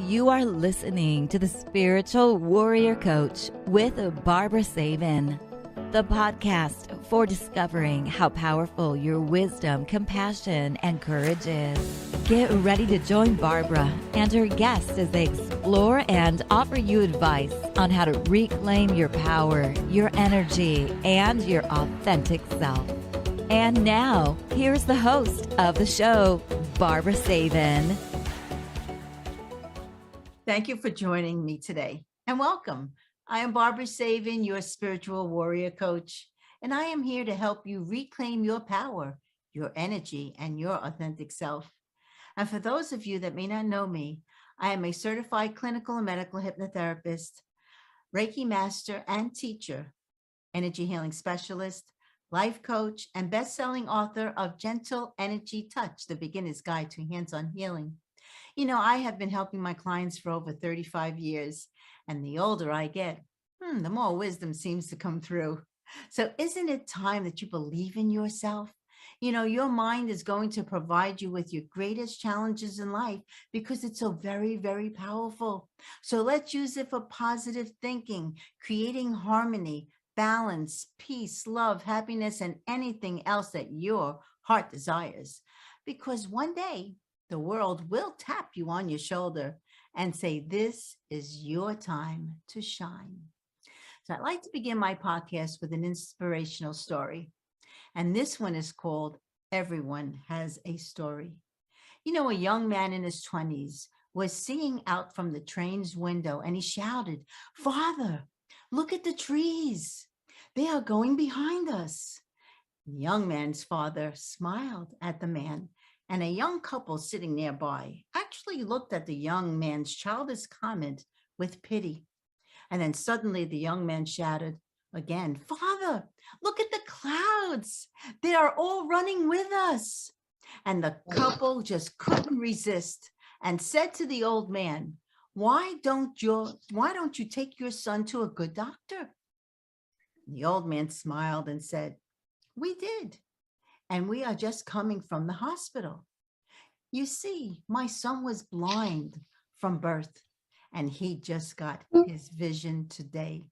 You are listening to the Spiritual Warrior Coach with Barbara Savin, the podcast for discovering how powerful your wisdom, compassion, and courage is. Get ready to join Barbara and her guests as they explore and offer you advice on how to reclaim your power, your energy, and your authentic self. And now, here's the host of the show, Barbara Savin. Thank you for joining me today and welcome. I am Barbara Savin, your spiritual warrior coach, and I am here to help you reclaim your power, your energy, and your authentic self. And for those of you that may not know me, I am a certified clinical and medical hypnotherapist, Reiki master and teacher, energy healing specialist, life coach, and best-selling author of Gentle Energy Touch, The Beginner's Guide to Hands-on Healing. You know, I have been helping my clients for over 35 years, and the older I get, the more wisdom seems to come through. So isn't it time that you believe in yourself? You know, your mind is going to provide you with your greatest challenges in life because it's so very, very powerful. So let's use it for positive thinking, creating harmony, balance, peace, love, happiness, and anything else that your heart desires. Because one day, the world will tap you on your shoulder and say, this is your time to shine. So I'd like to begin my podcast with an inspirational story. And this one is called Everyone Has a Story. You know, a young man in his 20s was seeing out from the train's window and he shouted, "Father, look at the trees. They are going behind us." The young man's father smiled at the man, and a young couple sitting nearby actually looked at the young man's childish comment with pity. And then suddenly the young man shouted again, "Father, look at the clouds. They are all running with us." And the couple just couldn't resist and said to the old man, why don't you take your son to a good doctor?" The old man smiled and said, "We did. And we are just coming from the hospital. You see, my son was blind from birth, and he just got his vision today."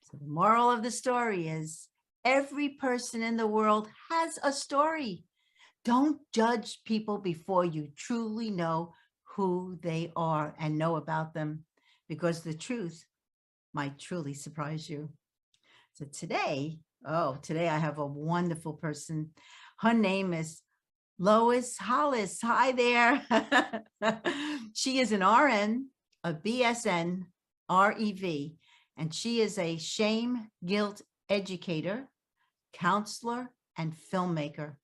So the moral of the story is every person in the world has a story. Don't judge people before you truly know who they are and know about them, because the truth might truly surprise you. So today I have a wonderful person. Her name is Lois Hollis. Hi there. She is an RN, a BSN, REV, and she is a shame, guilt educator, counselor, and filmmaker.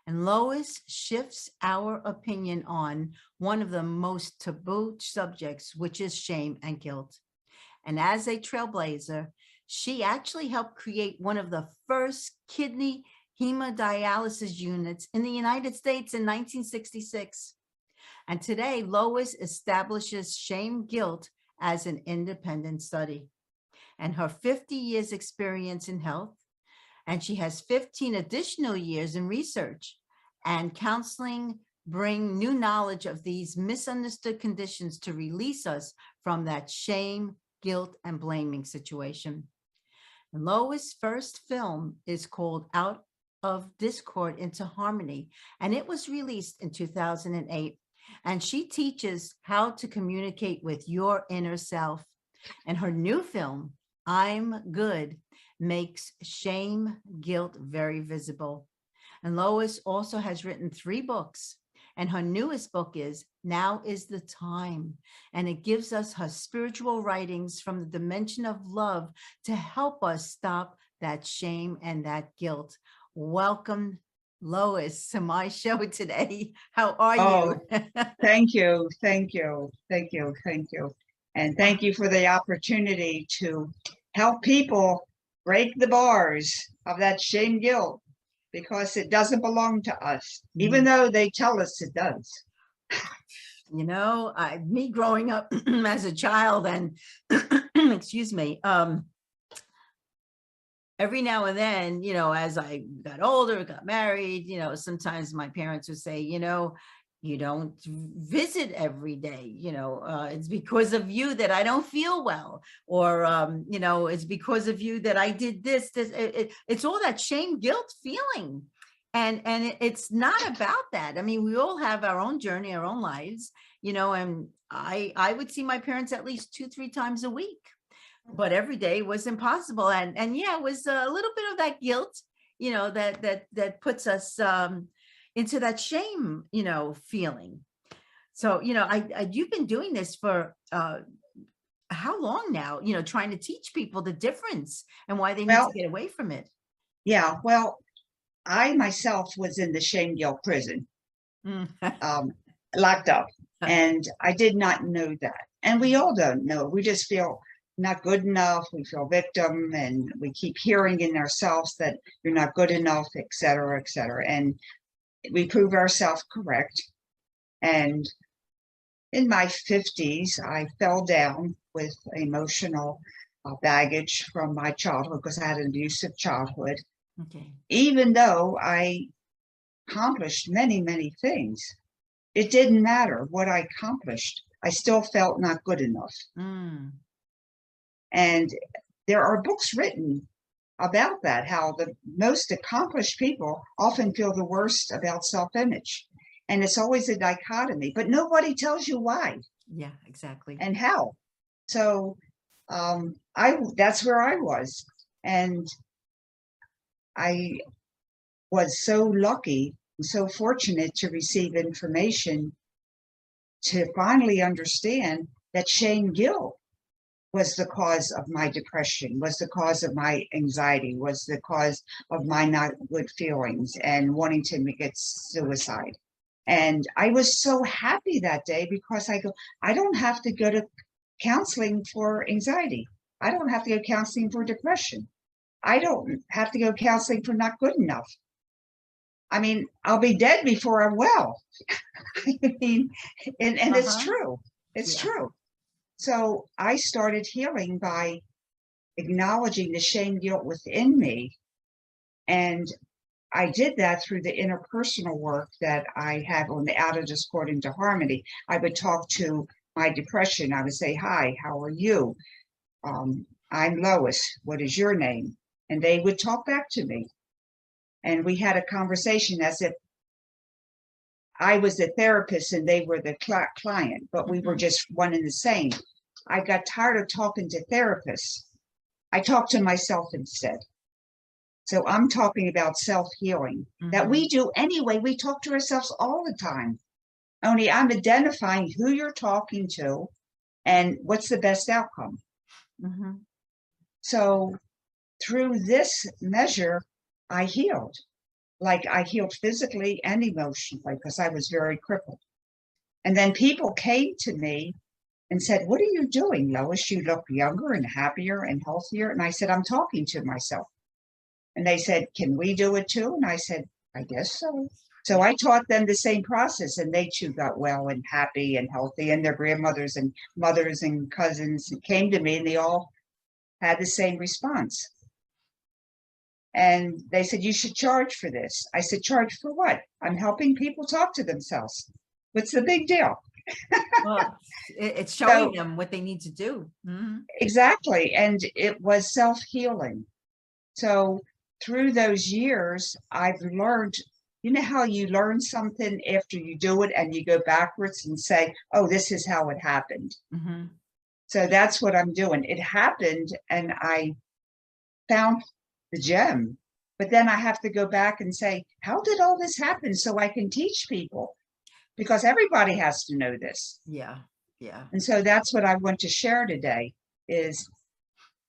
And Lois shifts our opinion on one of the most taboo subjects, which is shame and guilt. And as a trailblazer, she actually helped create one of the first kidney hemodialysis units in the United States in 1966. And today, Lois establishes shame guilt as an independent study. And her 50 years experience in health, and she has 15 additional years in research and counseling, bring new knowledge of these misunderstood conditions to release us from that shame, guilt, and blaming situation. And Lois' first film is called Out of Discord into Harmony, and it was released in 2008. And she teaches how to communicate with your inner self. And her new film, I'm Good, makes shame, guilt very visible. And Lois also has written 3 books. And her newest book is Now is the Time. And it gives us her spiritual writings from the dimension of love to help us stop that shame and that guilt. Welcome, Lois, to my show today. How are you? Thank you. Thank you. Thank you. Thank you. And thank you for the opportunity to help people break the bars of that shame guilt, because it doesn't belong to us, even though they tell us it does. You know, me growing up as a child and excuse me, every now and then, you know, as I got older, got married, you know, sometimes my parents would say, you know, You don't visit every day. It's because of you that I don't feel well, or it's because of you that I did this. It's all that shame, guilt feeling, and it's not about that. I mean, we all have our own journey, our own lives, and I would see my parents at least 2-3 times a week, but every day was impossible. And yeah, it was a little bit of that guilt, that puts us into that shame, feeling. So, you've been doing this for how long now, trying to teach people the difference and why they need Well, to get away from it. yeah, well, I myself was in the shame guilt prison, Mm. locked up, and I did not know that. And we all don't know. We just feel not good enough. We feel victim, and we keep hearing in ourselves that you're not good enough, et cetera, et cetera. And we prove ourselves correct. And in my 50s, I fell down with emotional baggage from my childhood because I had an abusive childhood. Okay. Even though I accomplished many, many things, it didn't matter what I accomplished. I still felt not good enough. Mm. And there are books written about that, how the most accomplished people often feel the worst about self-image. And it's always a dichotomy, but nobody tells you why Yeah, exactly. and how. So that's where I was. And I was so lucky and so fortunate to receive information to finally understand that shame guilt was the cause of my depression, was the cause of my anxiety, was the cause of my not good feelings and wanting to commit suicide. And I was so happy that day because I don't have to go to counseling for anxiety. I don't have to go counseling for depression. I don't have to go counseling for not good enough. I mean, I'll be dead before I'm well. I mean, and it's true. It's true. So I started healing by acknowledging the shame guilt within me. And I did that through the interpersonal work that I have on the Out of Discord into Harmony. I would talk to my depression. I would say, hi, how are you? I'm Lois. What is your name? And they would talk back to me. And we had a conversation as if I was the therapist and they were the client, but we were just one and the same. I got tired of talking to therapists. I talked to myself instead. So I'm talking about self-healing that we do anyway. We talk to ourselves all the time. Only I'm identifying who you're talking to and what's the best outcome. So through this measure, I healed. Like I healed physically and emotionally because I was very crippled. And then people came to me and said, what are you doing, Lois? You look younger and happier and healthier. And I said, I'm talking to myself. And they said, can we do it too? And I said, I guess so. So I taught them the same process, and they too got well and happy and healthy, and their grandmothers and mothers and cousins came to me, and they all had the same response. And they said, you should charge for this. I said, charge for what? I'm helping people talk to themselves. What's the big deal? Well, it's showing them what they need to do. Exactly. And it was self-healing. So through those years, I've learned, you know how you learn something after you do it and you go backwards and say, oh, this is how it happened. So that's what I'm doing. It happened and I found the gem, but then I have to go back and say, how did all this happen so I can teach people? Because everybody has to know this. Yeah. And so that's what I want to share today is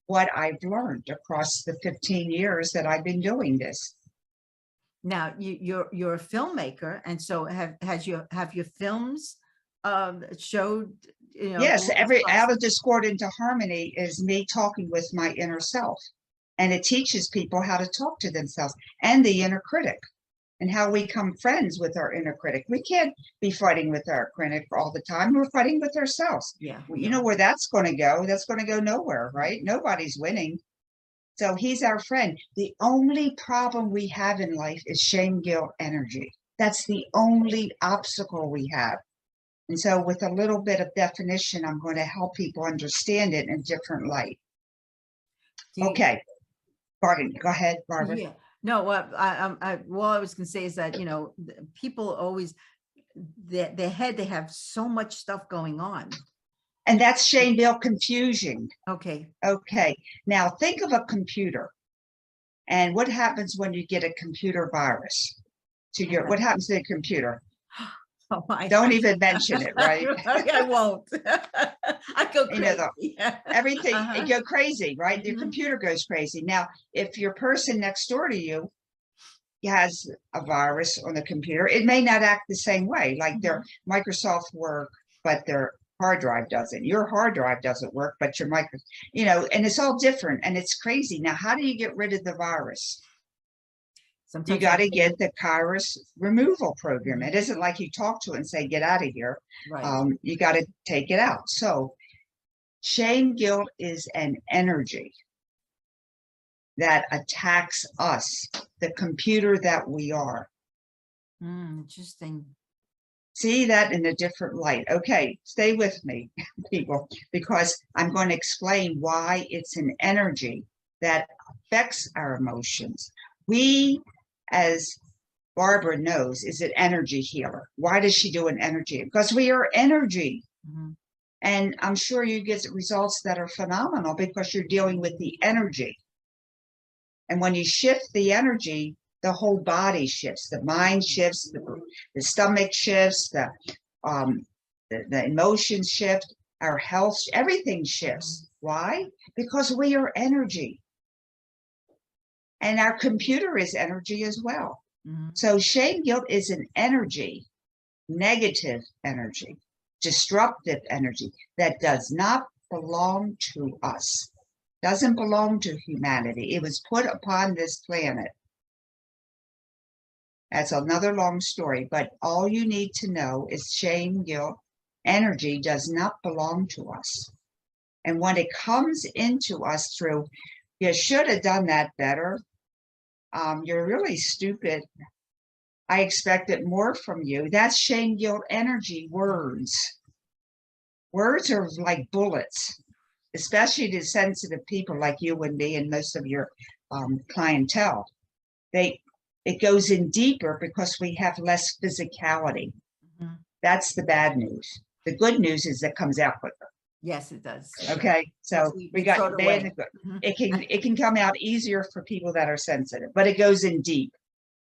what I've learned across the 15 years that I've been doing this. Now you're a filmmaker, and so have your films showed? Yes, every Out of Discord into Harmony is me talking with my inner self, and it teaches people how to talk to themselves and the inner critic, and how we become friends with our inner critic. We can't be fighting with our critic all the time. We're fighting with ourselves. You know where that's going to go? That's going to go nowhere, right? Nobody's winning. So he's our friend. The only problem we have in life is shame, guilt, energy. That's the only obstacle we have. And so with a little bit of definition, I'm going to help people understand it in a different light. Okay. Pardon, go ahead, Barbara. Yeah. No, what I was going to say is that, people always, their head, they have so much stuff going on. And that's Shane Bill confusion. Okay. Okay. Now think of a computer. And what happens when you get a computer virus? What happens to the computer? Oh my! Don't even mention it, right? I won't. I go crazy. Everything, you go crazy, right? The computer goes crazy. Now, if your person next door to you has a virus on the computer, it may not act the same way, like their Microsoft work, but their hard drive doesn't. Your hard drive doesn't work, but your and it's all different, and it's crazy. Now, how do you get rid of the virus? Sometimes you got to get the virus removal program. It isn't like you talk to it and say, get out of here. Right. You got to take it out. So shame, guilt is an energy that attacks us, the computer that we are. Interesting. See that in a different light. Okay, stay with me, people, because I'm going to explain why it's an energy that affects our emotions. We, as Barbara knows, is an energy healer. Why does she do an energy? Because we are energy. And I'm sure you get results that are phenomenal because you're dealing with the energy. And when you shift the energy, the whole body shifts. The mind shifts, the stomach shifts, the emotions shift, our health, everything shifts. Why? Because we are energy. And our computer is energy as well. So shame, guilt is an energy, negative energy, disruptive energy that does not belong to us, doesn't belong to humanity. It was put upon this planet. That's another long story, but all you need to know is shame, guilt, energy does not belong to us. And when it comes into us through, you should have done that better. You're really stupid. I expected more from you. That's shame, guilt, energy, words. Words are like bullets, especially to sensitive people like you and me and most of your clientele. It goes in deeper because we have less physicality. That's the bad news. The good news is it comes out quicker. Yes, it does. Okay, so we got the bad and the good. It can come out easier for people that are sensitive, but it goes in deep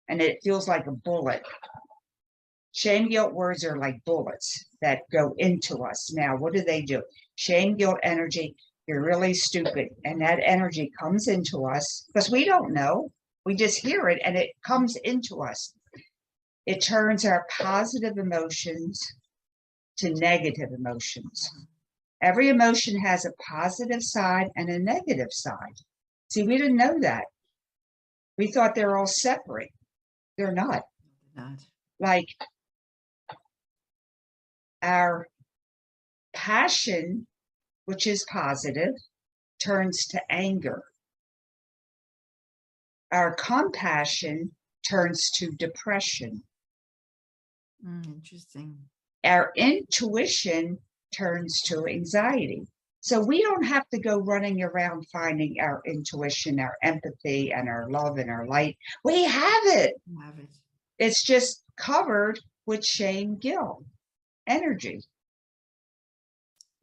and it feels like a bullet. Shame, guilt words are like bullets that go into us. Now, what do? Shame, guilt, energy, you're really stupid. And that energy comes into us because we don't know. We just hear it and it comes into us. It turns our positive emotions to negative emotions. Every emotion has a positive side and a negative side. See, we didn't know that. We thought they're all separate. They're not. Like our passion, which is positive, turns to anger. Our compassion turns to depression. Interesting. Our intuition turns to anxiety. So we don't have to go running around finding our intuition, our empathy, and our love and our light. We have it. It's just covered with shame, guilt, energy.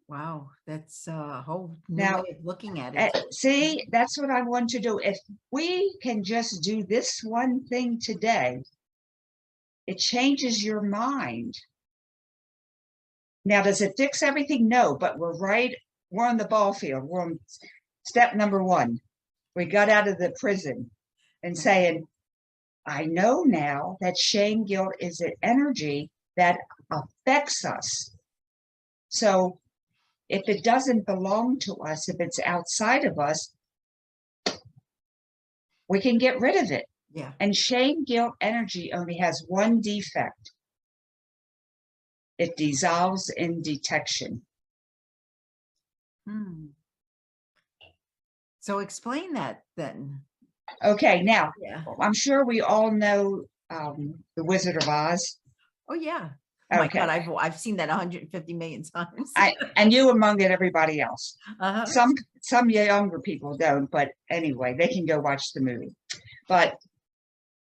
Wow, that's a whole new way of looking at it. See, that's what I want to do. If we can just do this one thing today, it changes your mind. Now, does it fix everything? No, but we're on the ball field. We're on step number 1. We got out of the prison and saying, I know now that shame, guilt is an energy that affects us. So if it doesn't belong to us, if it's outside of us, we can get rid of it. Yeah. And shame, guilt, energy only has one defect. It dissolves in detection. So explain that then. Okay, now, I'm sure we all know The Wizard of Oz? Oh yeah. Oh my Okay. God, I've seen that 150 million times. And you among it, everybody else. Uh-huh. Some younger people don't, but anyway, they can go watch the movie. But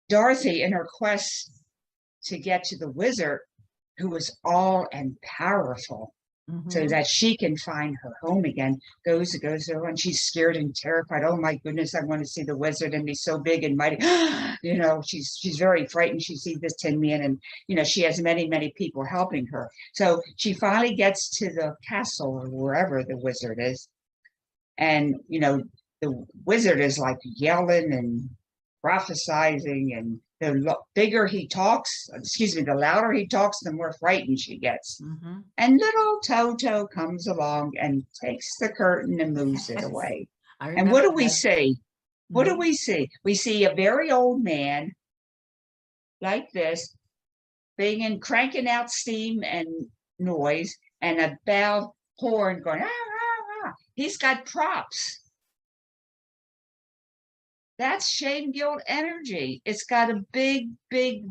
Dorothy, in her quest to get to the wizard, who was all and powerful, so Mhm. that she can find her home again, goes there, and she's scared and terrified. Oh my goodness, I want to see the wizard and he's so big and mighty. She's very frightened. She sees this Tin Man, and she has many people helping her. So she finally gets to the castle or wherever the wizard is, and the wizard is like yelling and prophesizing, and the bigger he talks, the louder he talks, the more frightened she gets. Mhm. And little Toto comes along and takes the curtain and moves it Yes, away. I And what do remember we that. see? What do Mhm. we see? We see a very old man like this, cranking out steam and noise, and a bell horn going, ah, ah, ah. He's got props. That's shame, guilt, energy. It's got a big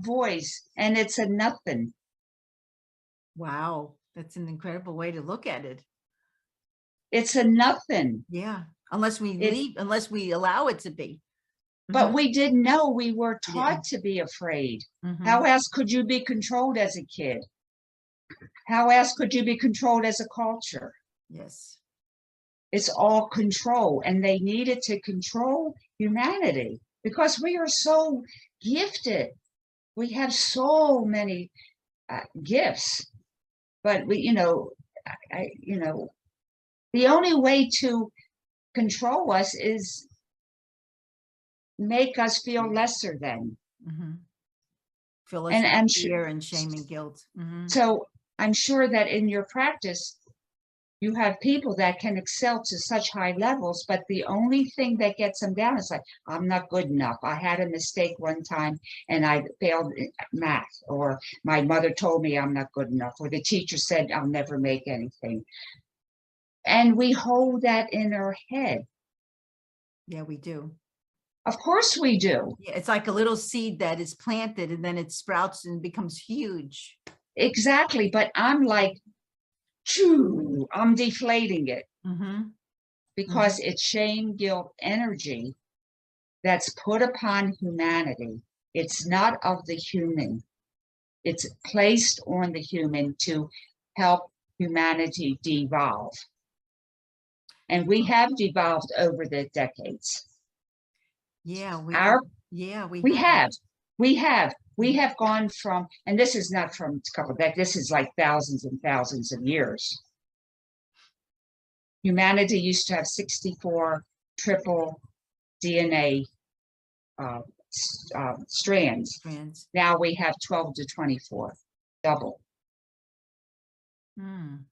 voice, and it's a nothing. Wow, that's an incredible way to look at it. It's a nothing. Yeah, unless we allow it to be. But Mhm. we didn't know. We were Yeah. taught to be afraid. Mhm. How else could you be controlled as a kid? How else could you be controlled as a culture? Yes. It's all control, and they needed to control humanity because we are so gifted. We have so many gifts, but the only way to control us is make us feel lesser than. Mhm. Fill us And with I'm fear and shame and guilt. Mhm. so I'm sure that in your practice, you have people that can excel to such high levels, but the only thing that gets them down is like, I'm not good enough. I had a mistake one time and I failed math, or my mother told me I'm not good enough, or the teacher said I'll never make anything. And we hold that in our head. Yeah, we do. Of course we do. Yeah, it's like a little seed that is planted and then it sprouts and becomes huge. Exactly. But I'm like, choo, I'm deflating it Mhm. because it's shame, guilt, energy that's put upon humanity. It's not of the human. It's placed on the human to help humanity devolve. And we have devolved over the decades. Yeah, we have. We Mhm. have gone from, and this is not from a couple of decades, this is like thousands and thousands of years. Humanity used to have 64 triple DNA strands. Now we have 12 to 24, double. Mm.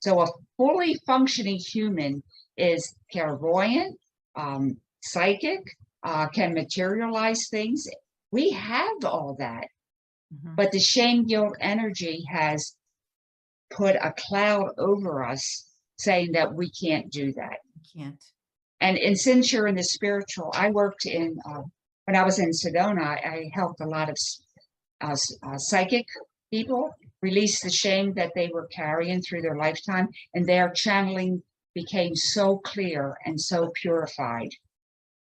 So a fully functioning human is clairvoyant, psychic, can materialize things. We have all that. Mhm. But the shame, guilt, energy has put a cloud over us saying that we can't do that. You can't. And since you're in the spiritual, I worked in, when I was in Sedona, I helped a lot of psychic people release the shame that they were carrying through their lifetime, and their channeling became so clear and so purified.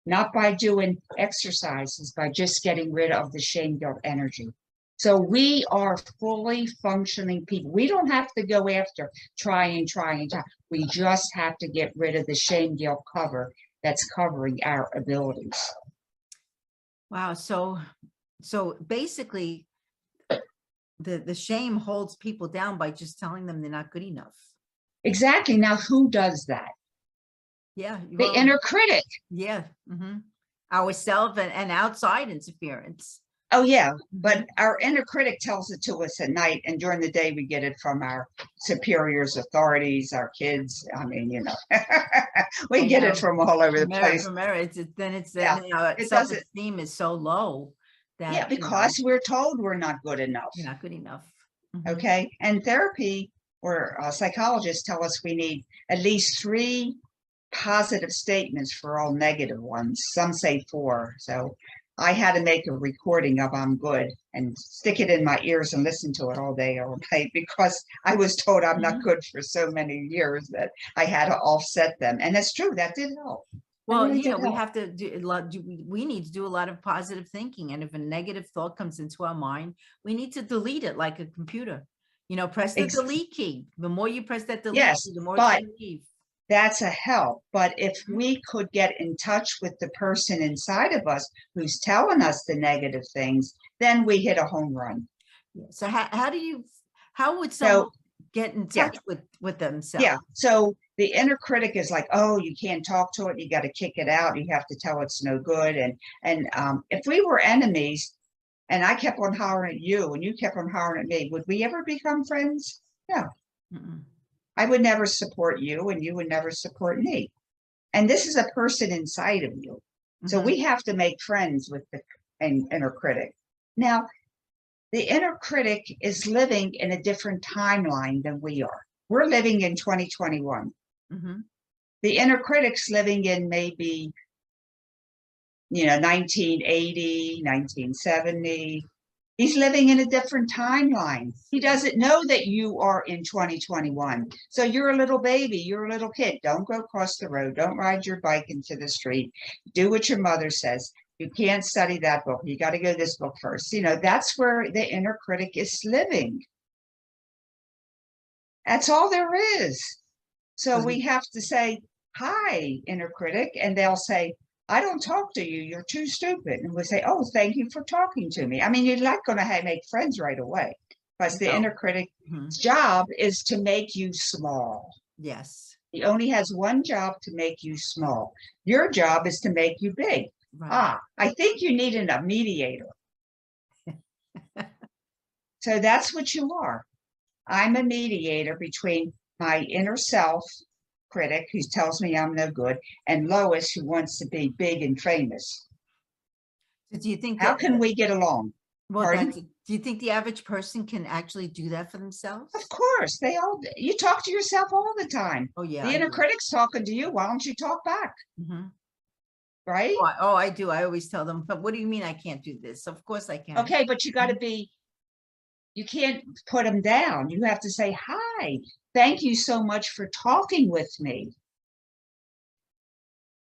Not by doing exercises, by just getting rid of the shame, guilt, energy. So we are fully functioning people. We don't have to go after trying. We just have to get rid of the shame, guilt cover that's covering our abilities. Wow. So basically the shame holds people down by just telling them they're not good enough. Exactly. Now, who does that? Yeah. The inner critic. Yeah. Mm-hmm. Ourself and outside interference. Oh, yeah. But our inner critic tells it to us at night, and during the day, we get it from our superiors, authorities, our kids. I mean, we get it from all over the place. Self-esteem is so low that. Yeah, because we're told we're not good enough. You're not good enough. Mm-hmm. Okay. And therapy or psychologists tell us we need at least 3 positive statements for all negative ones. Some say 4. So I had to make a recording of I'm good and stick it in my ears and listen to it all day, all night, because I was told I'm not good for so many years that I had to offset them. And that's true. That did help. Well, really you know, did we help. have to do a lot. We need to do a lot of positive thinking. And if a negative thought comes into our mind, we need to delete it like a computer. You know, press the delete key. The more you press that delete Yes, key, the more it's but going to leave. that's a help. But if we could get in touch with the person inside of us who's telling us the negative things, then we hit a home run. So how would someone get in touch with themselves? Yeah. So the inner critic is like, oh, you can't talk to it. You got to kick it out. You have to tell it's no good. And if we were enemies and I kept on hollering at you and you kept on hollering at me, would we ever become friends? No. Mm-mm. I would never support you and you would never support me. And this is a person inside of you. So we have to make friends with the inner critic. Now, the inner critic is living in a different timeline than we are. We're living in 2021. The inner critic's living in maybe, 1980, 1970. He's living in a different timeline. He doesn't know that you are in 2021. So you're a little baby, you're a little kid. Don't go across the road. Don't ride your bike into the street. Do what your mother says. You can't study that book. You got to go this book first. That's where the inner critic is living. That's all there is. So we have to say, hi, inner critic. And they'll say, I don't talk to you. You're too stupid. And we say, oh, thank you for talking to me. I mean, you're not going to make friends right away because the inner critic's job is to make you small. Yes. He only has one job, to make you small. Your job is to make you big. Right. I think you need a mediator. So that's what you are. I'm a mediator between my inner self critic who tells me I'm no good and Lois who wants to be big and famous. So do you think how can we get along? Well, do you think the average person can actually do that for themselves? Of course, you talk to yourself all the time. Oh yeah. The inner critic's talking to you. Why don't you talk back? Right? Oh, I do. I always tell them, but what do you mean I can't do this? Of course I can. Okay, but you got to you can't put them down. You have to say, hi, thank you so much for talking with me.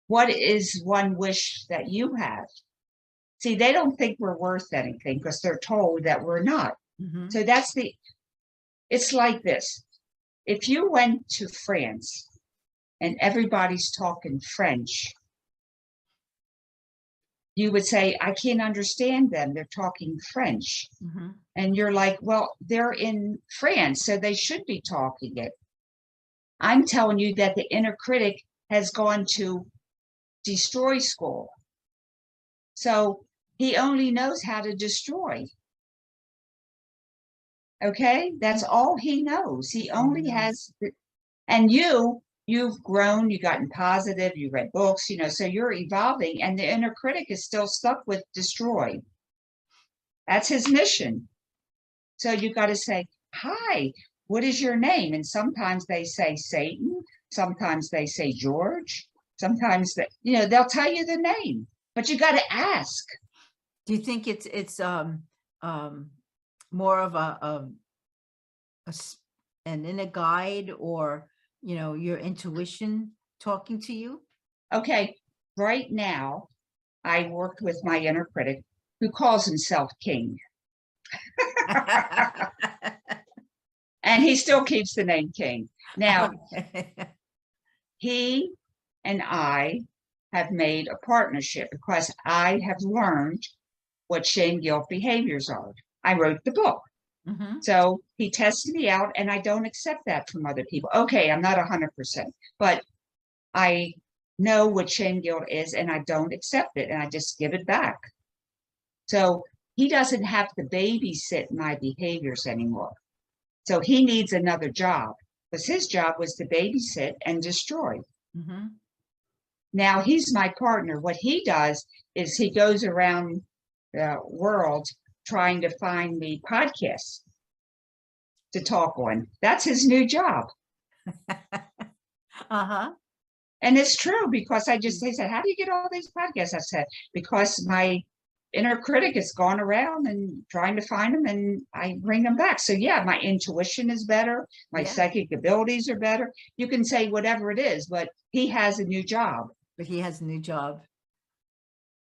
What is one wish that you have? See, they don't think we're worth anything because they're told that we're not. So it's like this. If you went to France and everybody's talking French, you would say, I can't understand them. They're talking French. And you're like, well, they're in France, so they should be talking it. I'm telling you that the inner critic has gone to destroy school. So he only knows how to destroy. Okay, that's all he knows. He only has, and you've grown, you've gotten positive, you read books, so you're evolving, and the inner critic is still stuck with destroy. That's his mission. So you got to say, hi, what is your name? And sometimes they say Satan, sometimes they say George, sometimes they'll tell you the name, but you got to ask. Do you think it's more of an inner guide or your intuition talking to you? Okay, right now I worked with my inner critic who calls himself King. And he still keeps the name King. Now, he and I have made a partnership because I have learned what shame, guilt behaviors are. I wrote the book. So he tested me out and I don't accept that from other people. Okay, I'm not 100%, but I know what shame, guilt is and I don't accept it and I just give it back. So he doesn't have to babysit my behaviors anymore. So he needs another job because his job was to babysit and destroy. Now he's my partner. What he does is he goes around the world trying to find me podcasts to talk on. That's his new job. And it's true because he said, how do you get all these podcasts? I said, because my inner critic has gone around and trying to find them, and I bring them back. So yeah, my intuition is better. My psychic abilities are better. You can say whatever it is, but he has a new job. But he has a new job.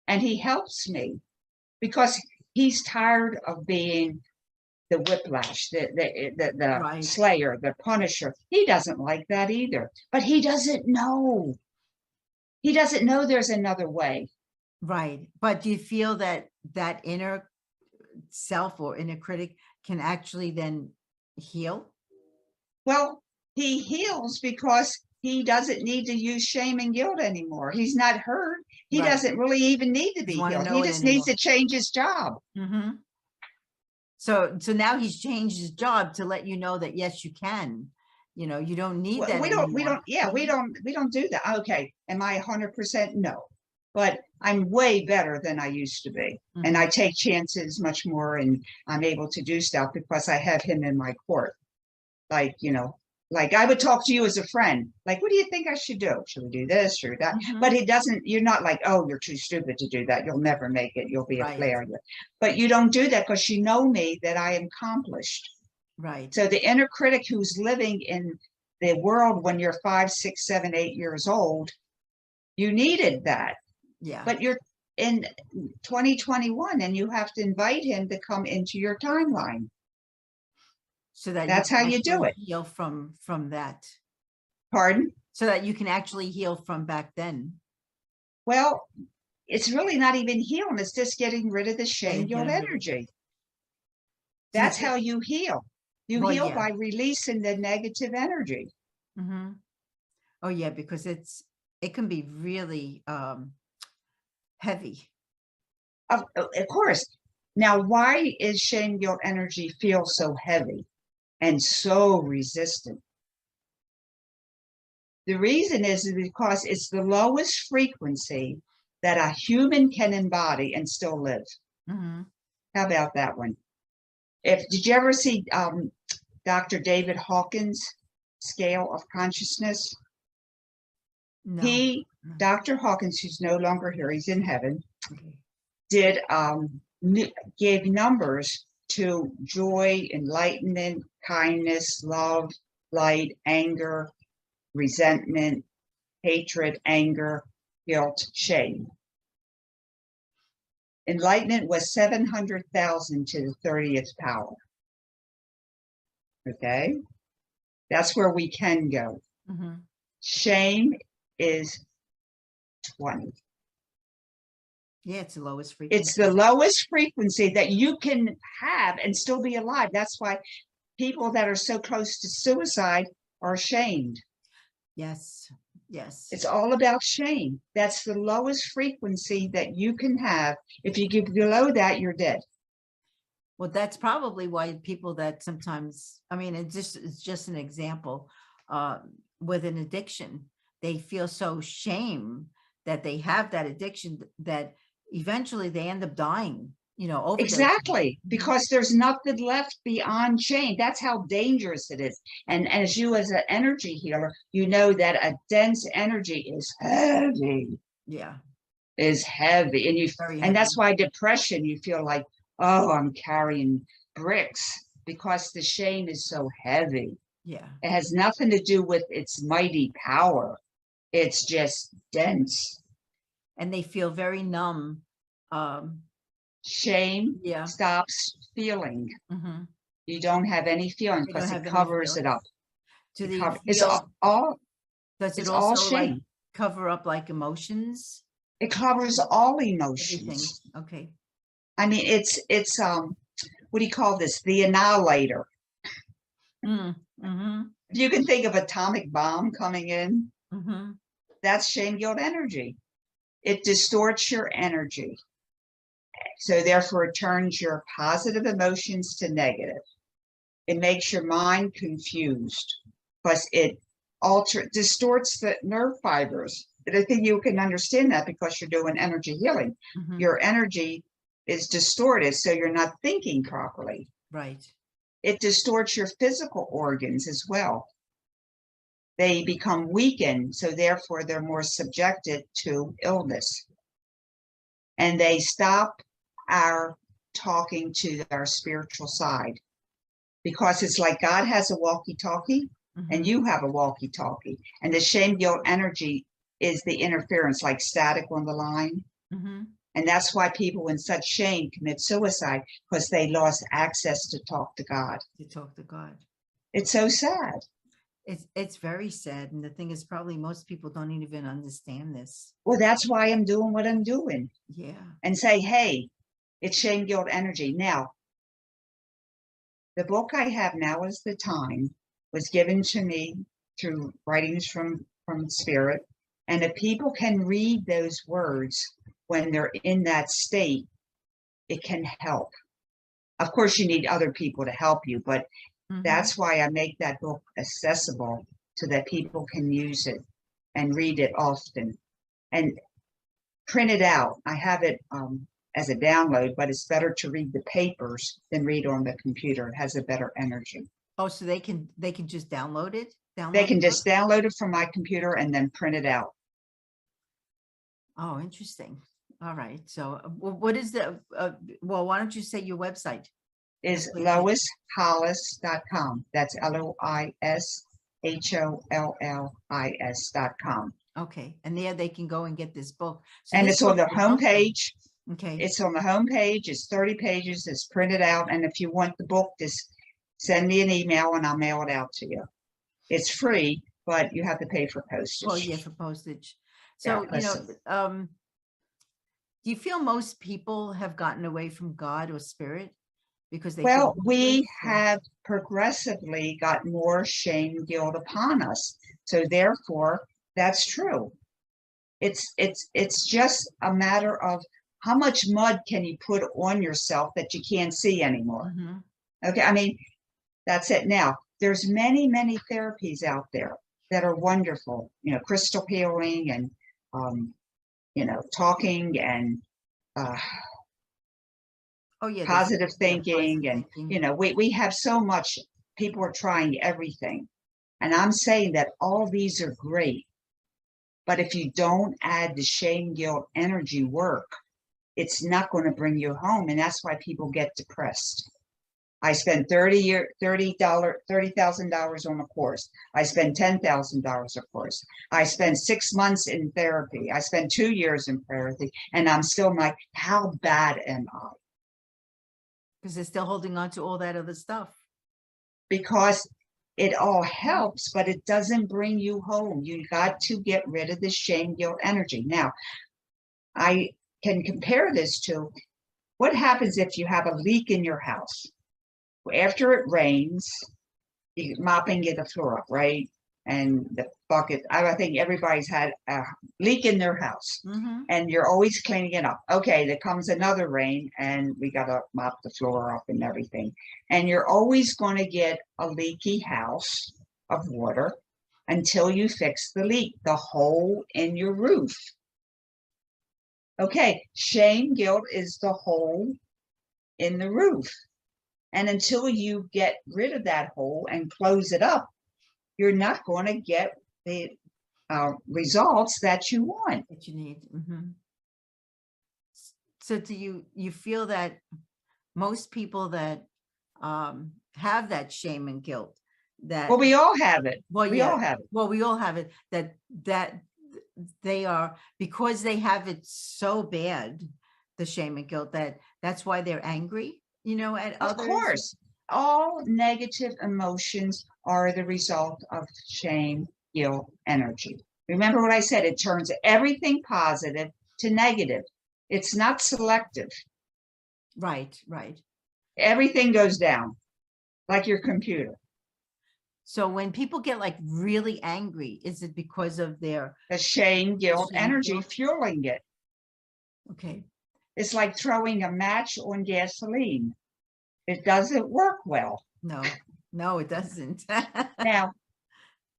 And he helps me because he's tired of being the whiplash, the slayer, the punisher. He doesn't like that either, but he doesn't know. He doesn't know there's another way. Right. But do you feel that that inner self or inner critic can actually then heal? Well, he heals because he doesn't need to use shame and guilt anymore. He's not hurt. He doesn't really even need to be healed. He just needs to change his job. Mm-hmm. So now he's changed his job to let you know that, yes, you can. You know, you don't need that. We don't do that. Okay. Am I 100%? No. But I'm way better than I used to be. Mm-hmm. And I take chances much more, and I'm able to do stuff because I have him in my court. Like, you know, like I would talk to you as a friend. Like, what do you think I should do? Should we do this or that? Mm-hmm. But it doesn't, you're not like, oh, you're too stupid to do that. You'll never make it. You'll be a failure. But you don't do that because you know me, that I am accomplished. Right. So the inner critic who's living in the world when you're 5, 6, 7, 8 years old, you needed that. Yeah. But you're in 2021 and you have to invite him to come into your timeline. So that that's how you do it. Heal from that. Pardon? So that you can actually heal from back then. Well, it's really not even healing. It's just getting rid of the shame, guilt energy. That's how you heal. You heal by releasing the negative energy. Mm-hmm. Oh yeah, because it can be really heavy. Of course. Now, why is shame, guilt energy feel so heavy and so resistant? The reason is because it's the lowest frequency that a human can embody and still live. Mm-hmm. How about that one? Did you ever see Dr. David Hawkins' scale of consciousness? No. Dr. Hawkins, who's no longer here, he's in heaven, did gave numbers to joy, enlightenment, kindness, love, light, anger, resentment, hatred, anger, guilt, shame. Enlightenment was 700,000 to the 30th power. Okay? That's where we can go. Mm-hmm. Shame is 20. Yeah, it's the lowest frequency. It's the lowest frequency that you can have and still be alive. That's why people that are so close to suicide are ashamed. Yes. Yes. It's all about shame. That's the lowest frequency that you can have. If you get below that, you're dead. Well, that's probably why people that sometimes, I mean, it's just an example, with an addiction, they feel so shame that they have that addiction that eventually they end up dying, you know, overdosing. Exactly, because there's nothing left beyond shame. That's how dangerous it is. And as you, as an energy healer, you know that a dense energy is heavy. Yeah. Is heavy. And and that's why depression, you feel like, oh, I'm carrying bricks, because the shame is so heavy. Yeah. It has nothing to do with its mighty power. It's just dense. And they feel very numb. Shame stops feeling. Mm-hmm. You don't have any feeling because it covers it up. It's all also shame. like cover up like emotions? It covers all emotions. Everything. Okay. I mean, it's what do you call this? The annihilator. Mm-hmm. You can think of atomic bomb coming in. Mm-hmm. That's shame, guilt energy. It distorts your energy. So therefore it turns your positive emotions to negative. It makes your mind confused because it distorts the nerve fibers. And I think you can understand that because you're doing energy healing. Mm-hmm. Your energy is distorted, so you're not thinking properly. Right. It distorts your physical organs as well. They become weakened, so therefore they're more subjected to illness. And they stop our talking to our spiritual side, because it's like God has a walkie-talkie and you have a walkie-talkie, and the shame guilt energy is the interference, like static on the line. And that's why people in such shame commit suicide, because they lost access to talk to God. To talk to God. It's so sad. It's very sad. And the thing is, probably most people don't even understand this. Well, that's why I'm doing what I'm doing. Yeah. And say, hey, it's shame guilt energy. Now, the book I have, Now Is the Time, was given to me through writings from Spirit. And if people can read those words when they're in that state, it can help. Of course, you need other people to help you, but that's why I make that book accessible so that people can use it and read it often and print it out. I have it as a download, but it's better to read the papers than read on the computer. It has a better energy. Oh, so they can just download it? They can just download it from my computer and then print it out. Oh, interesting. All right. So what is the, well, why don't you say your website? Is loishollis.com. That's LOISHOLLIS.com. Okay. And there they can go and get this book. So and this it's on the book will help them. homepage. Okay. It's on the homepage. It's 30 pages. It's printed out. And if you want the book, just send me an email and I'll mail it out to you. It's free, but you have to pay for postage. Well, yeah, for postage. So, Yeah, do you feel most people have gotten away from God or spirit because they well, feel we hopeless, or- have progressively got more shame guilt upon us. So therefore, that's true. It's just a matter of how much mud can you put on yourself that you can't see anymore. Okay, I mean, that's it. Now, there's many therapies out there that are wonderful, crystal healing and talking and oh yeah, positive thinking, positive and thinking. we have so much. People are trying everything, and I'm saying that all these are great, but if you don't add the shame guilt energy work, it's not going to bring you home, and that's why people get depressed. I spent $30,000 on a course. I spent $10,000 a course. I spent 6 months in therapy. I spent 2 years in therapy, and I'm still like, how bad am I? Because they're still holding on to all that other stuff. Because it all helps, but it doesn't bring you home. You got to get rid of the shame guilt energy. Now, I can compare this to what happens if you have a leak in your house. After it rains, you're mopping the floor up, right? And the bucket, I think everybody's had a leak in their house, and you're always cleaning it up. Okay, there comes another rain and we got to mop the floor up and everything. And you're always going to get a leaky house of water until you fix the leak, the hole in your roof. Okay, shame guilt is the hole in the roof. And until you get rid of that hole and close it up, you're not going to get the results that you want. That you need. So do you feel that most people that have that shame and guilt, that well, we all have it. Well, we all have it. Well, we all have it. That they are, because they have it so bad, the shame and guilt, that's why they're angry, at others. Of course, all negative emotions are the result of shame, guilt, energy. Remember what I said, it turns everything positive to negative. It's not selective. Right. Everything goes down, like your computer. So when people get like really angry, is it because of the shame, guilt, energy fueling it? Okay. It's like throwing a match on gasoline. It doesn't work well. No, it doesn't. Now,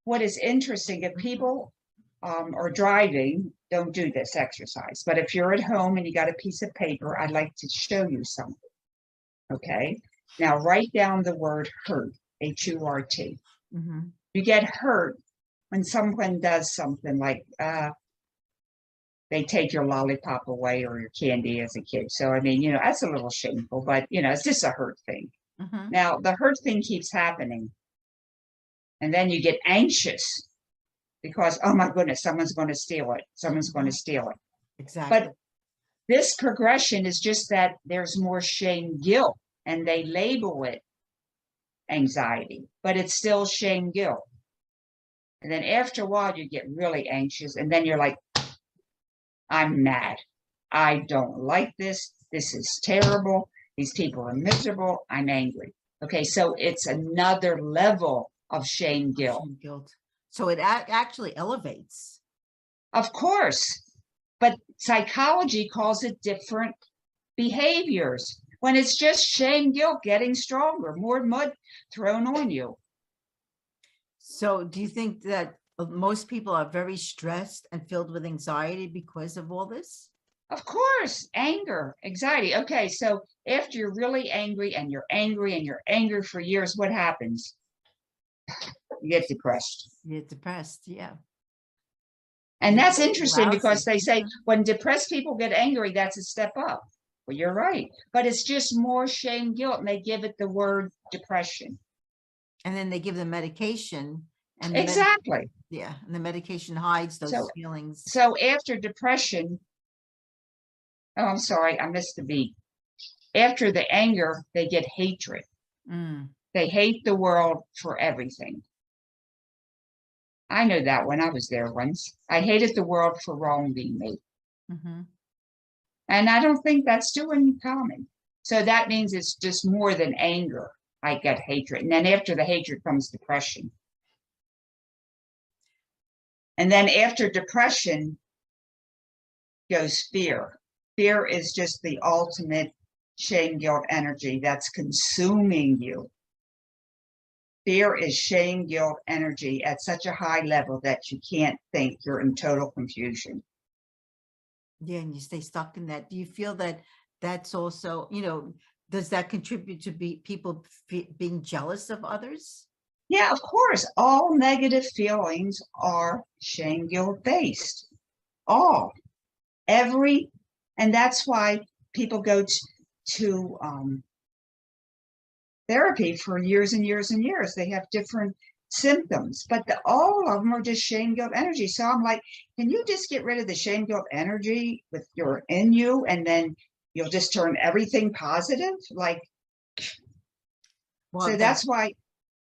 what is interesting, if people are driving, don't do this exercise. But if you're at home and you got a piece of paper, I'd like to show you something. Okay. Now, write down the word hurt, H-U-R-T. You get hurt when someone does something like they take your lollipop away or your candy as a kid. So, I mean, that's a little shameful, but, it's just a hurt thing. Mhm. Now, the hurt thing keeps happening. And then you get anxious because, oh my goodness, someone's going to steal it. Someone's going to steal it. Exactly. But this progression is just that there's more shame, guilt, and they label it anxiety, but it's still shame, guilt. And then after a while, you get really anxious, and then you're like, I'm mad. I don't like this. This is terrible. These people are miserable. I'm angry. Okay, so it's another level of shame, guilt. Shame, guilt. So it actually elevates. Of course, but psychology calls it different behaviors. When it's just shame, guilt getting stronger, more mud thrown on you. So do you think that most people are very stressed and filled with anxiety because of all this? Of course, anger, anxiety. Okay, so after you're really angry and you're angry and you're angry for years, what happens? You get depressed. You get depressed, yeah. And that's interesting Lousy. because they say when depressed people get angry, that's a step up. Well, you're right. But it's just more shame, guilt, and they give it the word depression. And then they give them medication. And Exactly. and the medication hides those feelings. So after depression, oh, I'm sorry, I missed the beat. After the anger, they get hatred. They hate the world for everything. I know that when I was there once. I hated the world for wronging me. And I don't think that's too uncommon. So that means it's just more than anger. I get hatred. And then after the hatred comes depression. And then after depression goes fear. Fear is just the ultimate shame, guilt energy that's consuming you. Fear is shame, guilt energy at such a high level that you can't think. You're in total confusion. Yeah, and you stay stuck in that. Do you feel that that's also, does that contribute to people being jealous of others? Yeah, of course. All negative feelings are shame, guilt based. All. And that's why people go to therapy for years and years and years. They have different symptoms, but all of them are just shame, guilt energy. So I'm like, can you just get rid of the shame, guilt energy with your in you, and then you'll just turn everything positive? Like, well, so that's why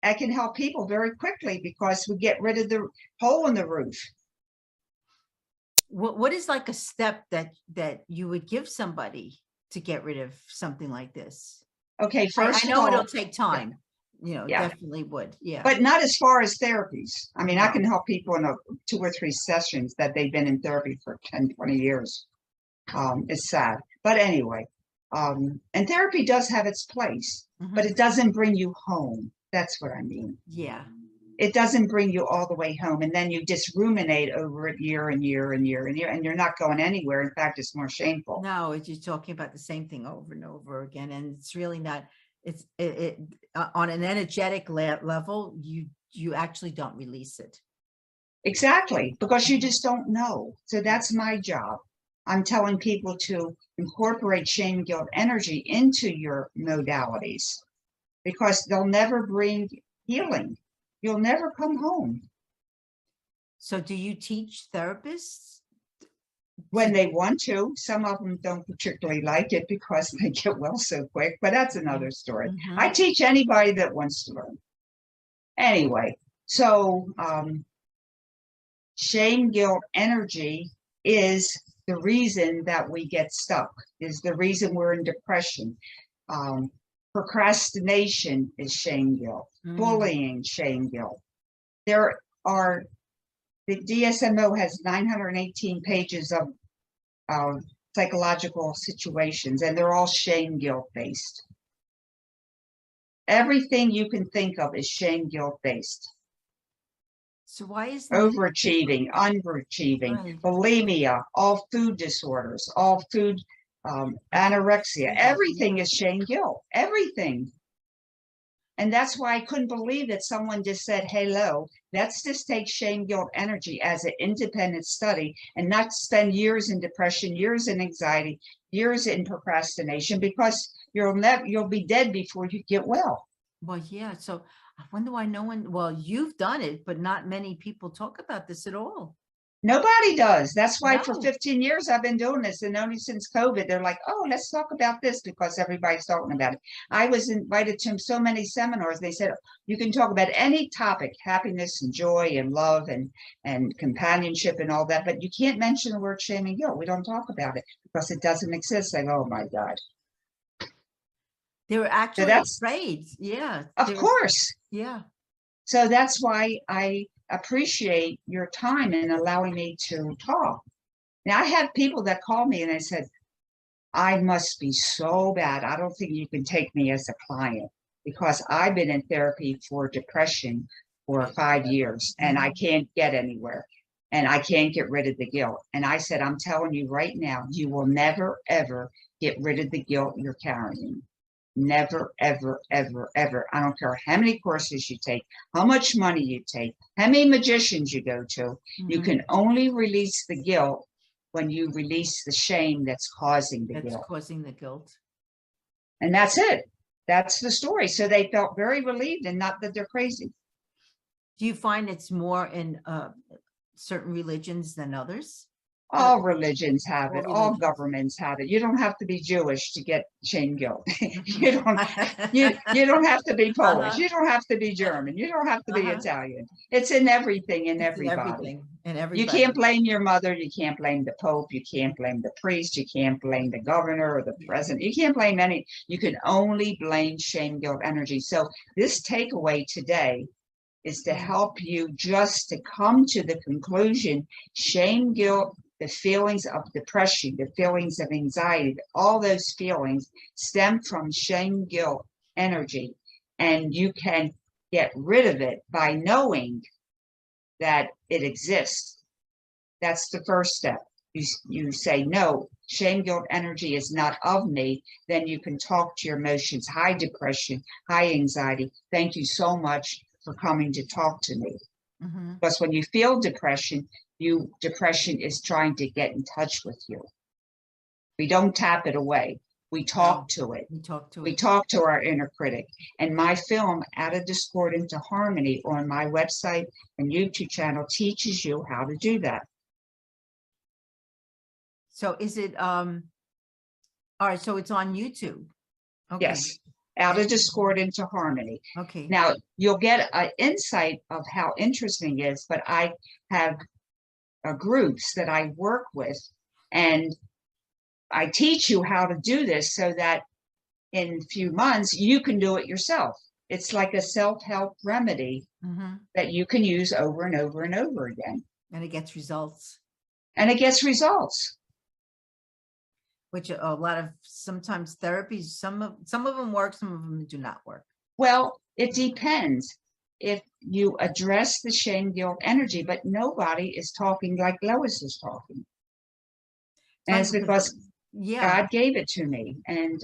I can help people very quickly, because we get rid of the hole in the roof. What is like a step that you would give somebody to get rid of something like this? Okay, first I know it'll take time. Definitely would. Yeah. But not as far as therapies. I mean, I can help people in 2 or 3 sessions that they've been in therapy for 10, 20 years. It's sad. But anyway, and therapy does have its place, but it doesn't bring you home. That's what I mean. Yeah. It doesn't bring you all the way home. And then you just ruminate over it year and year and year and year, and you're not going anywhere. In fact, it's more shameful. No, it's just talking about the same thing over and over again. And it's really not, it on an energetic level, you actually don't release it. Exactly, because you just don't know. So that's my job. I'm telling people to incorporate shame, guilt energy into your modalities, because they'll never bring healing. You'll never come home. So do you teach therapists? When they want to. Some of them don't particularly like it because they get well so quick, but that's another story. I teach anybody that wants to learn. Anyway, so shame, guilt energy is the reason that we get stuck, is the reason we're in depression. Procrastination is shame, guilt. Bullying, shame, guilt. The DSMO has 918 pages of psychological situations, and they're all shame, guilt based. Everything you can think of is shame, guilt based. So why is overachieving, underachieving, bulimia, all food disorders, all food anorexia, everything is shame, guilt, everything. And that's why I couldn't believe that someone just said, hello, let's just take shame, guilt, energy as an independent study and not spend years in depression, years in anxiety, years in procrastination, because you'll be dead before you get well. Well, yeah. So I wonder why no one, well, you've done it, but not many people talk about this at all. Nobody does. That's why for No. 15 years I've been doing this, and only since COVID, they're like, oh, let's talk about this, because everybody's talking about it. I was invited to so many seminars. They said, you can talk about any topic, happiness and joy and love and companionship and all that, but you can't mention the word shame and guilt. We don't talk about it because it doesn't exist. Like, oh my God. They were actually afraid. Yeah. Of course. Yeah. So that's why I appreciate your time and allowing me to talk. Now, I have people that call me and they said, I must be so bad. I don't think you can take me as a client, because I've been in therapy for depression for 5 years and I can't get anywhere and I can't get rid of the guilt. And I said, I'm telling you right now, you will never, ever get rid of the guilt you're carrying. Never, ever, ever, ever. I don't care how many courses you take, how much money you take, how many magicians you go to. You can only release the guilt when you release the shame that's causing the guilt. And that's it. That's the story. So they felt very relieved, and not that they're crazy. Do you find it's more in certain religions than others? All religions have it. All governments have it. You don't have to be Jewish to get shame guilt. you don't have to be Polish. You don't have to be German. You don't have to be Italian. It's in everything, in everybody. You can't blame your mother. You can't blame the Pope. You can't blame the priest. You can't blame the governor or the president. You can't blame any. You can only blame shame, guilt, energy. So this takeaway today is to help you just to come to the conclusion: shame, guilt, the feelings of depression, the feelings of anxiety, all those feelings stem from shame, guilt, energy. And you can get rid of it by knowing that it exists. That's the first step. You say, no, shame, guilt, energy is not of me. Then you can talk to your emotions. Hi, depression. Hi, anxiety. Thank you so much for coming to talk to me. Because when you feel depression is trying to get in touch with you. We don't tap it away. We talk to it. We talk to our inner critic. And my film, Out of Discord into Harmony, on my website and YouTube channel, teaches you how to do that. So is it, all right, so it's on YouTube? Okay. Yes. Out of Discord into Harmony. Okay. Now, you'll get an insight of how interesting it is, but I have groups that I work with, and I teach you how to do this so that in a few months you can do it yourself. It's like a self-help remedy that you can use over and over and over again. And it gets results. And it gets results. Which a lot of sometimes therapies, some of them work, some of them do not work. Well, it depends. If you address the shame, guilt, energy, but nobody is talking like Lois is talking. And it's because God gave it to me, and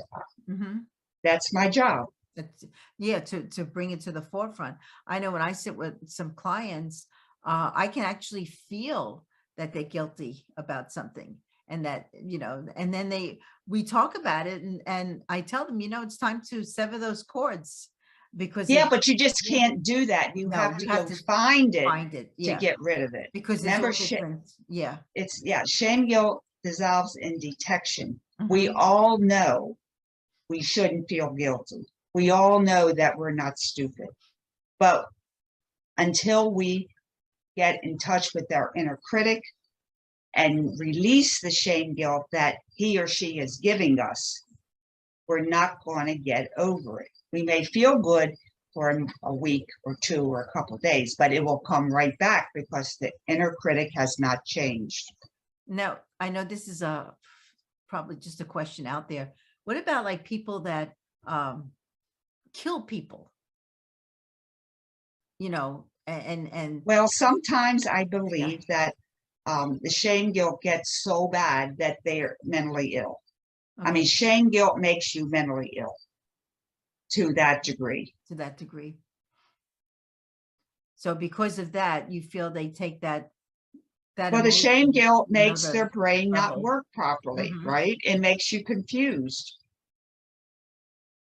that's my job. To bring it to the forefront. I know when I sit with some clients, I can actually feel that they're guilty about something, and that, and then we talk about it, and I tell them, it's time to sever those cords. Because but you just can't do that. You have to go find it to get rid of it. Because remember, shame, guilt dissolves in detection. We all know we shouldn't feel guilty. We all know that we're not stupid. But until we get in touch with our inner critic and release the shame, guilt that he or she is giving us, we're not going to get over it. We may feel good for a week or two or a couple of days, but it will come right back because the inner critic has not changed. Now, I know this is probably just a question out there. What about like people that kill people? And well, sometimes I believe that the shame guilt gets so bad that they're mentally ill. Okay. I mean, shame guilt makes you mentally ill to that degree. to that degree. So because of that, you feel they take that Well, the shame emotion guilt makes another their brain not level. work properly, Mhm. right? It makes you confused.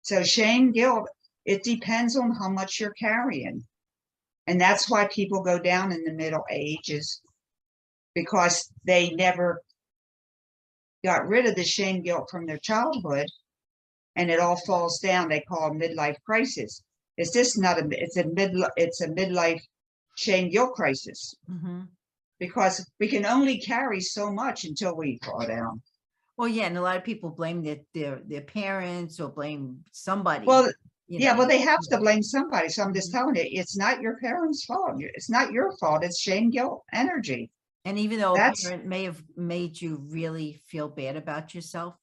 So shame guilt, it depends on how much you're carrying. And that's why people go down in the middle ages, because they never got rid of the shame guilt from their childhood, and it all falls down. They call it midlife crisis. It's just not a, it's a midlife shame guilt crisis, Mhm. because we can only carry so much until we fall down. Well, yeah, and a lot of people blame their parents or blame somebody. Well, you yeah, know. well, they have to blame somebody. So I'm just Mhm. telling you, it's not your parents' fault. It's not your fault. It's shame guilt energy. And even though a That's, parent may have made you really feel bad about yourself,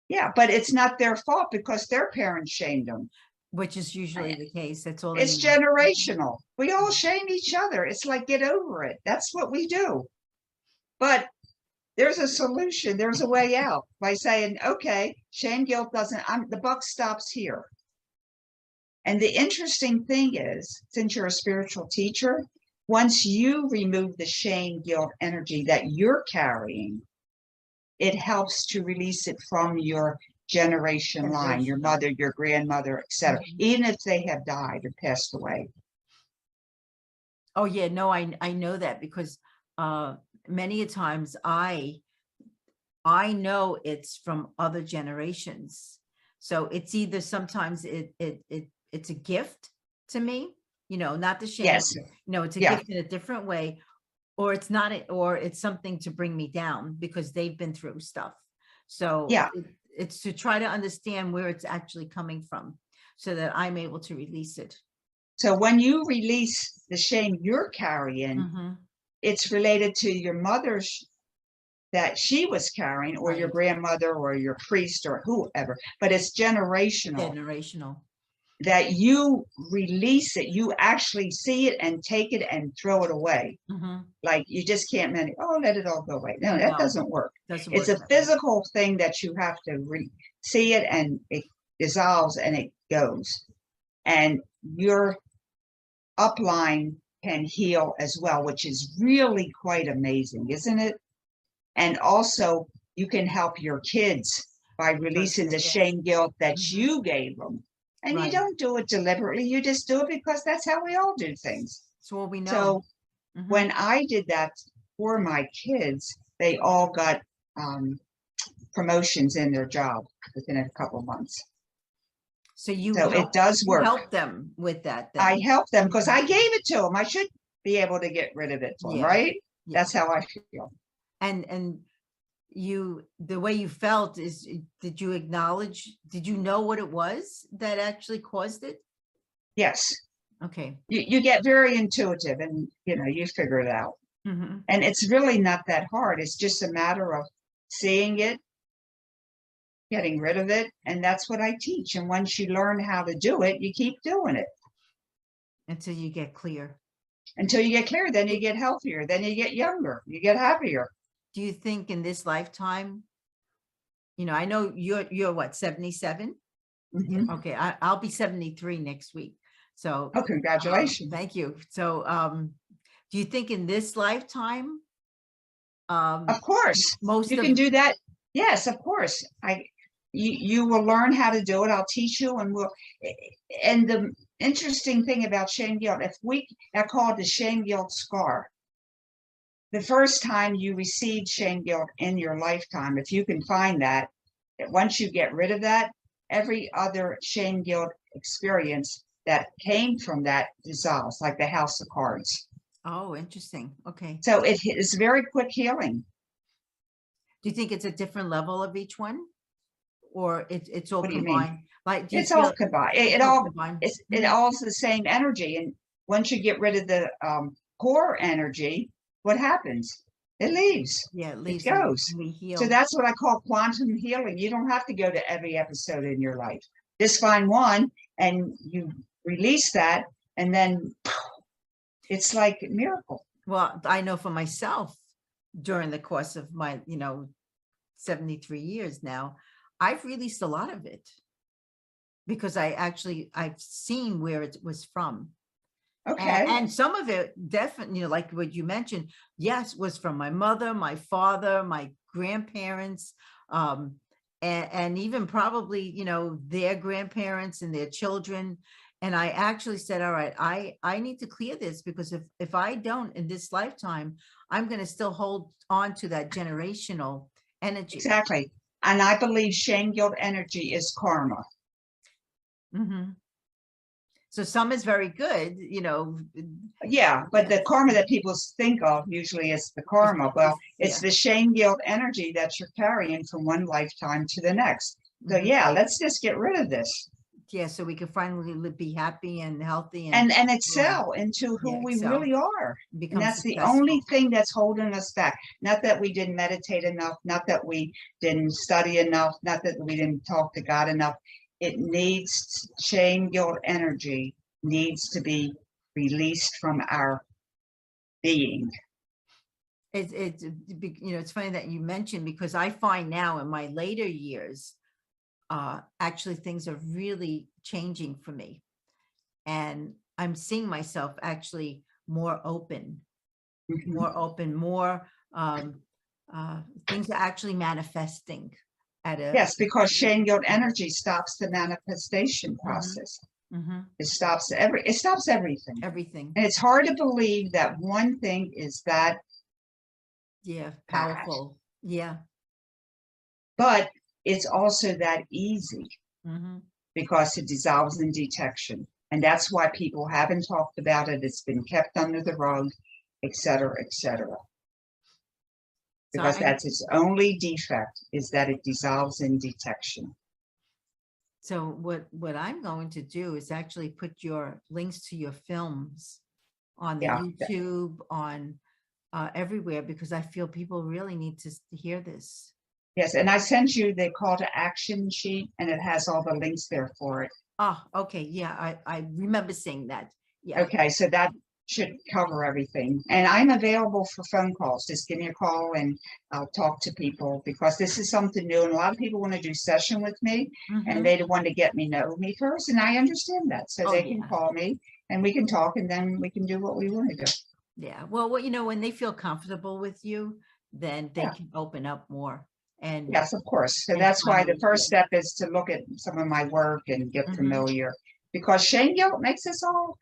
yeah, but it's not their fault because their parents shamed them. which is usually the case, that's all they It's need. generational. We all shame each other. It's like, get over it. That's what we do. But there's a solution. There's a way out by saying, okay, shame guilt doesn't, the buck stops here. And the interesting thing is, since you're a spiritual teacher, once you remove the shame guilt energy that you're carrying, it helps to release it from your generation line, your mother, your grandmother, etc., even if they have died or passed away. Oh yeah, no, I know that because many a times I know it's from other generations. So it's either sometimes it's a gift to me, not the shame. Yes. It's a Yeah. gift in a different way, or it's not, or it's something to bring me down because they've been through stuff. So Yeah. it's to try to understand where it's actually coming from so that I'm able to release it. So when you release the shame you're carrying, it's related to your mother's that she was carrying, or your grandmother, or your priest, or whoever, but it's generational. That you release it, you actually see it and take it and throw it away. Like you just can't manage, oh, let it all go away. No, that doesn't work. It's a physical thing that you have to see it, and it dissolves and it goes. And your upline can heal as well, which is really quite amazing, isn't it? And also, you can help your kids by releasing the shame guilt that you gave them. And you don't do it deliberately. You just do it because that's how we all do things. So what we know. So when I did that for my kids, they all got promotions in their job within a couple of months. So it does work. Help them with that. Then. I help them because I gave it to them. I should be able to get rid of it for them, right? Yeah. That's how I feel. And the way you felt is, did you know what it was that actually caused it? Yes. Okay. You get very intuitive, and you figure it out. And it's really not that hard. It's just a matter of seeing it, getting rid of it, and that's what I teach. And once you learn how to do it, you keep doing it until you get clear. Then you get healthier, then you get younger, you get happier. Do you think in this lifetime, I know you're what, 77? Okay, I'll be 73 next week. So congratulations. Thank you. So do you think in this lifetime, of course, you can do that? Yes, of course. You will learn how to do it. I'll teach you, and the interesting thing about shame guilt, I call it the shame guilt scar. The first time you received shame guilt in your lifetime, if you can find that, once you get rid of that, every other shame guilt experience that came from that dissolves, like the house of cards. Oh, interesting. Okay. So it is very quick healing. Do you think it's a different level of each one, or it's all combined? Like, it's all combined. It all is the same energy. And once you get rid of the core energy, what happens? It leaves. Yeah, it leaves. It goes. We heal. So that's what I call quantum healing. You don't have to go to every episode in your life. Just find one and you release that, and then it's like a miracle. Well, I know for myself, during the course of my 73 years now, I've released a lot of it. because I've seen where it was from. Okay. And some of it definitely, like what you mentioned, yes, was from my mother, my father, my grandparents, and even probably, their grandparents and their children. And I actually said, all right, I need to clear this, because if I don't in this lifetime, I'm going to still hold on to that generational energy. Exactly. And I believe shame, guilt energy is karma. Mm-hmm. So some is very good, Yeah, but the karma that people think of usually is the karma. Well, it's the shame, guilt energy that you're carrying from one lifetime to the next. So yeah, let's just get rid of this. Yeah, so we can finally be happy and healthy and excel into who we really are. And that's the only thing that's holding us back. Not that we didn't meditate enough, not that we didn't study enough, not that we didn't talk to God enough. It needs, shame, guilt energy needs to be released from our being. It's funny that you mentioned, because I find now in my later years, actually things are really changing for me, and I'm seeing myself actually more open, more things are actually manifesting at a yes, because shame, guilt energy stops the manifestation process. It stops everything. And it's hard to believe that one thing is that powerful. Bad. But it's also that easy, because it dissolves in detection. And that's why people haven't talked about it. It's been kept under the rug, et cetera, et cetera. Because that's its only defect, is that it dissolves in detection. So what I'm going to do is actually put your links to your films on the YouTube, on everywhere, because I feel people really need to hear this. Yes, and I sent you the call to action sheet, and it has all the links there for it. Oh, okay. Yeah, I remember seeing that. Yeah. Okay, so that should cover everything. And I'm available for phone calls. Just give me a call and I'll talk to people, because this is something new. And a lot of people want to do session with me, and they want to get me know me first. And I understand that. So they can call me and we can talk, and then we can do what we want to do. Yeah. Well, when they feel comfortable with you, then they can open up more. And yes, of course. So that's why the first step is to look at some of my work and get familiar, because shame, guilt makes us all,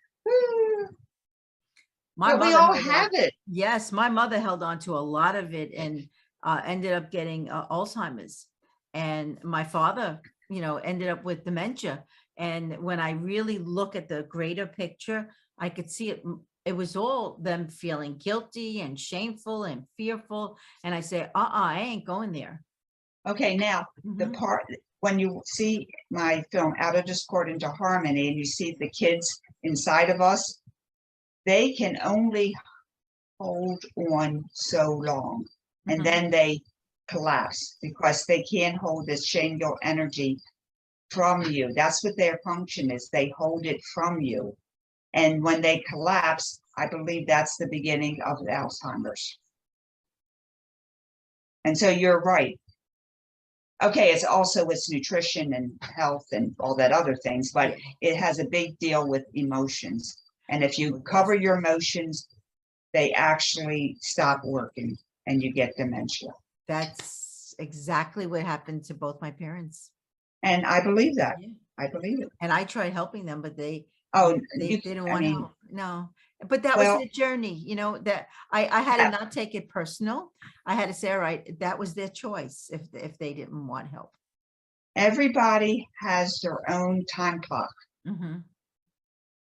but we all have it. Yes, my mother held on to a lot of it, and ended up getting Alzheimer's, and my father, ended up with dementia. And when I really look at the greater picture, I could see it. It was all them feeling guilty and shameful and fearful. And I say, I ain't going there. Okay, now the part when you see my film Out of Discord into Harmony, and you see the kids inside of us, they can only hold on so long, and then they collapse, because they can't hold this shame, guilt energy from you. That's what their function is. They hold it from you. And when they collapse, I believe that's the beginning of Alzheimer's. And so you're right. Okay, it's nutrition and health and all that other things, but it has a big deal with emotions. And if you cover your emotions, they actually stop working and you get dementia. That's exactly what happened to both my parents. And I believe that. Yeah. I believe it. And I tried helping them, but they didn't want help. No. But that was their journey, that I had to not take it personal. I had to say, all right, that was their choice if they didn't want help. Everybody has their own time clock.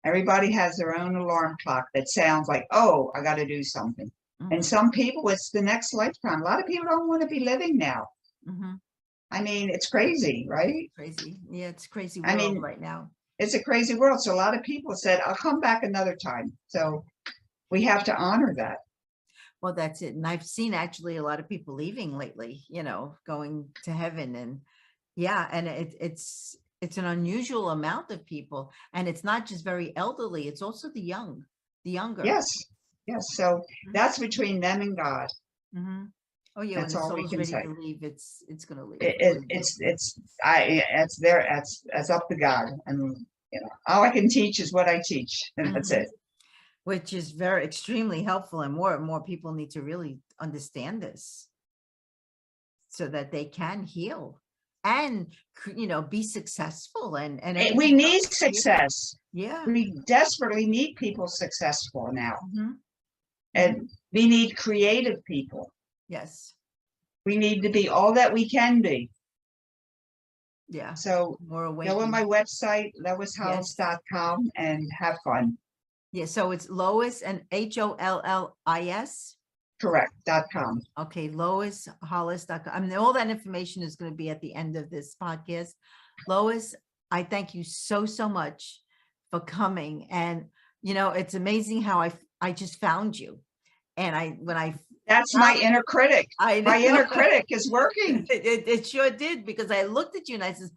Everybody has their own alarm clock that sounds like, oh, I got to do something. And some people, it's the next lifetime. A lot of people don't want to be living now. I mean, it's crazy, right? Crazy. Yeah, it's crazy world right now. It's a crazy world. So a lot of people said, I'll come back another time. So we have to honor that. Well, that's it. And I've seen actually a lot of people leaving lately, going to heaven. And and it's an unusual amount of people. And it's not just very elderly. It's also the younger. Yes. Yes. So that's between them and God. Oh yeah, when That's the all we soul's can ready say. to leave, it's going to leave. It's up to God, and all I can teach is what I teach, and that's Mhm. it. Which is very extremely helpful, and more people need to really understand this so that they can heal and be successful and We everything need else. success. Yeah. We desperately need people successful now, Mhm. and we need creative people. Yes. We need to be all that we can be. Yeah. So More go on my awakened. website, Yes. loishollis.com, and have fun. Yeah. So it's Lois and HOLLIS. Correct.com. Okay, LoisHollis.com. I mean, all that information is going to be at the end of this podcast. Lois, I thank you so much for coming. And it's amazing how I just found you. And That's my inner critic. I My inner know. critic is working. It sure did, because I looked at you and I said,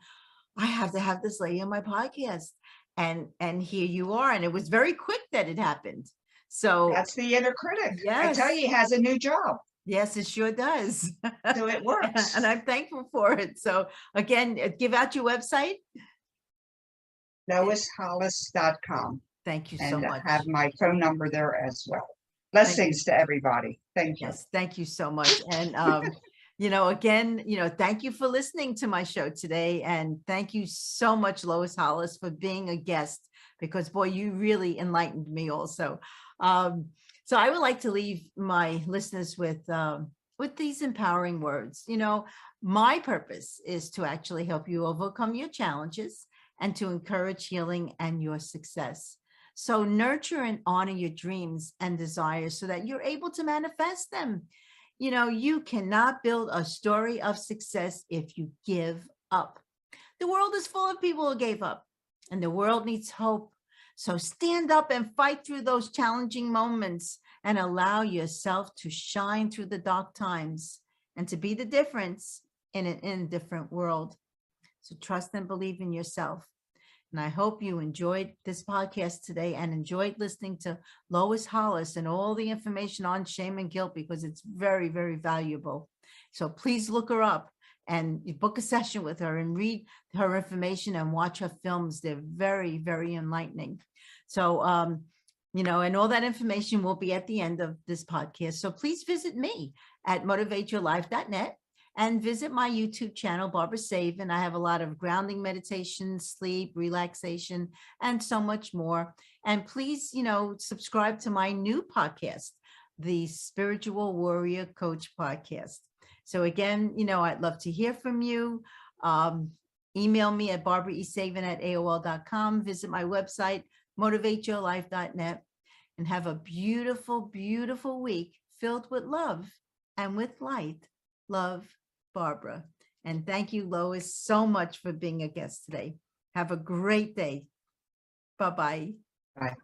I have to have this lady on my podcast. And here you are. And it was very quick that it happened. So That's the inner critic. I yes. tell you, he has a new job. Yes, it sure does. So it works. And I'm thankful for it. So again, give out your website. LoisHollis.com. Thank you so And much. have my phone number there as well. Blessings to everybody. Thank you. Yes, thank you so much. And again, thank you for listening to my show today. And thank you so much, Lois Hollis, for being a guest, because boy, you really enlightened me also. So I would like to leave my listeners with these empowering words. My purpose is to actually help you overcome your challenges and to encourage healing and your success. So nurture and honor your dreams and desires so that you're able to manifest them. You cannot build a story of success if you give up. The world is full of people who gave up, and the world needs hope. So stand up and fight through those challenging moments and allow yourself to shine through the dark times and to be the difference in an indifferent world. So trust and believe in yourself. And I hope you enjoyed this podcast today and enjoyed listening to Lois Hollis and all the information on shame and guilt, because it's very, very valuable. So please look her up and book a session with her and read her information and watch her films. They're very, very enlightening. So, and all that information will be at the end of this podcast. So please visit me at motivateyourlife.net. And visit my YouTube channel, Barbara Savin. I have a lot of grounding meditation, sleep, relaxation, and so much more. And please, subscribe to my new podcast, the Spiritual Warrior Coach Podcast. So again, I'd love to hear from you. Email me at barbaraesavin@aol.com. Visit my website, motivateyourlife.net. And have a beautiful, beautiful week filled with love and with light. Love, Barbara. And thank you, Lois, so much for being a guest today. Have a great day. Bye-bye. Bye.